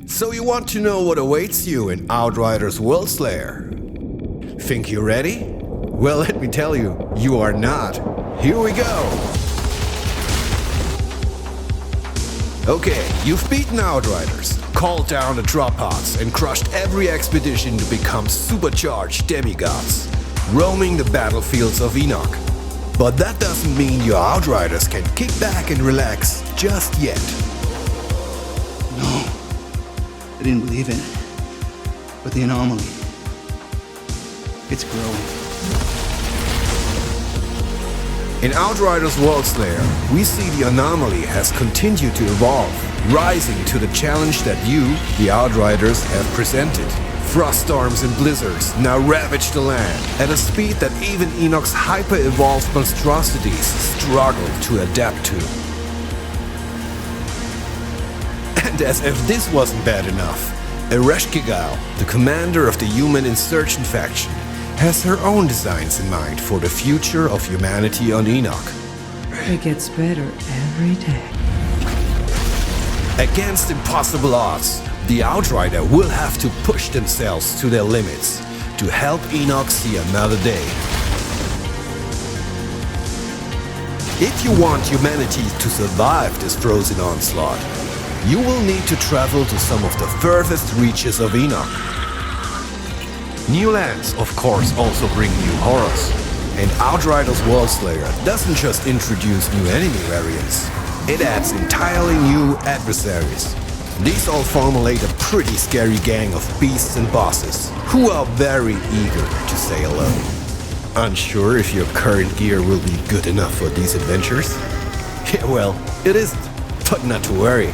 So you want to know what awaits you in Outriders Worldslayer? Think you're ready? Well, let me tell you, you are not. Here we go! Okay, you've beaten Outriders, called down the drop pods and crushed every expedition to become supercharged demigods, roaming the battlefields of Enoch. But that doesn't mean your Outriders can kick back and relax just yet. No, I didn't believe it. But the anomaly, it's growing. In Outriders Worldslayer, we see the anomaly has continued to evolve, rising to the challenge that you, the Outriders, have presented. Frost storms and blizzards now ravage the land at a speed that even Enoch's hyper-evolved monstrosities struggle to adapt to. And as if this wasn't bad enough, Ereshkigal, the commander of the human insurgent faction, has her own designs in mind for the future of humanity on Enoch. It gets better every day. Against impossible odds, the Outrider will have to push themselves to their limits to help Enoch see another day. If you want humanity to survive this frozen onslaught, you will need to travel to some of the furthest reaches of Enoch. New lands, of course, also bring new horrors. And Outriders Worldslayer doesn't just introduce new enemy variants, it adds entirely new adversaries. These all formulate a pretty scary gang of beasts and bosses, who are very eager to say hello. Unsure if your current gear will be good enough for these adventures? Yeah, well, it isn't, but not to worry.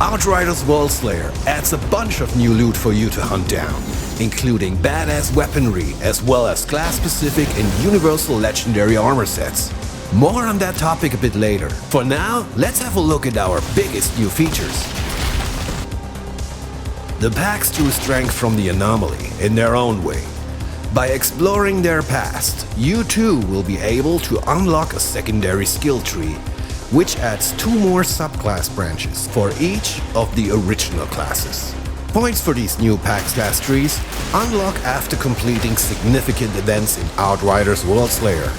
Outriders Worldslayer adds a bunch of new loot for you to hunt down, including badass weaponry as well as class-specific and universal legendary armor sets. More on that topic a bit later. For now, let's have a look at our biggest new features. The packs drew strength from the anomaly in their own way. By exploring their past, you too will be able to unlock a secondary skill tree, which adds 2 more subclass branches for each of the original classes. Points for these new pack/class trees unlock after completing significant events in Outriders Worldslayer.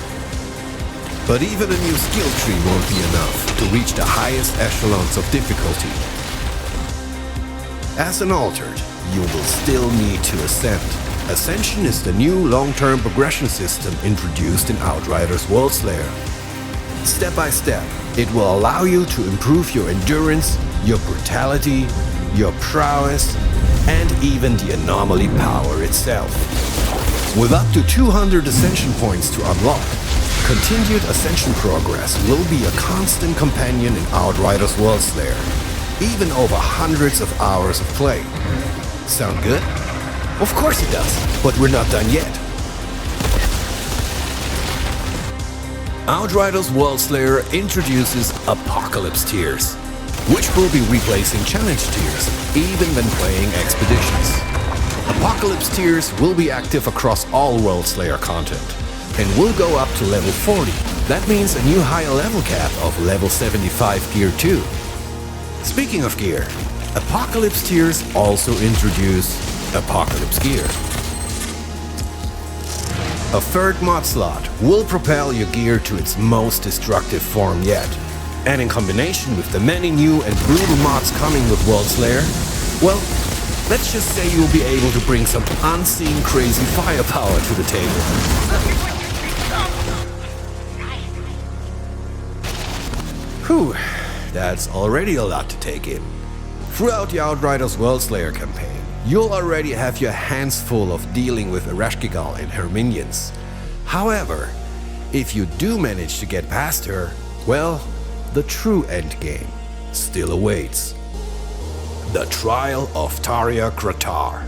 But even a new skill tree won't be enough to reach the highest echelons of difficulty. As an altered, you will still need to ascend. Ascension is the new long-term progression system introduced in Outriders Worldslayer. Step by step, it will allow you to improve your endurance, your brutality, your prowess, and even the anomaly power itself. With up to 200 ascension points to unlock, continued ascension progress will be a constant companion in Outriders Worldslayer, even over hundreds of hours of play. Sound good? Of course it does, but we're not done yet. Outriders Worldslayer introduces Apocalypse tiers, which will be replacing challenge tiers, even when playing expeditions. Apocalypse tiers will be active across all Worldslayer content, and will go up to level 40. That means a new higher level cap of level 75 gear too. Speaking of gear, Apocalypse tiers also introduce Apocalypse gear. A third mod slot will propel your gear to its most destructive form yet. And in combination with the many new and brutal mods coming with Worldslayer, well, let's just say you'll be able to bring some unseen crazy firepower to the table. Whew, that's already a lot to take in. Throughout the Outriders Worldslayer campaign, you'll already have your hands full of dealing with Ereshkigal and her minions. However, if you do manage to get past her, well, the true endgame still awaits. The Trial of Taria Kratar.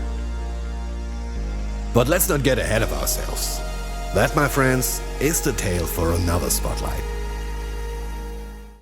But let's not get ahead of ourselves. That, my friends, is the tale for another spotlight.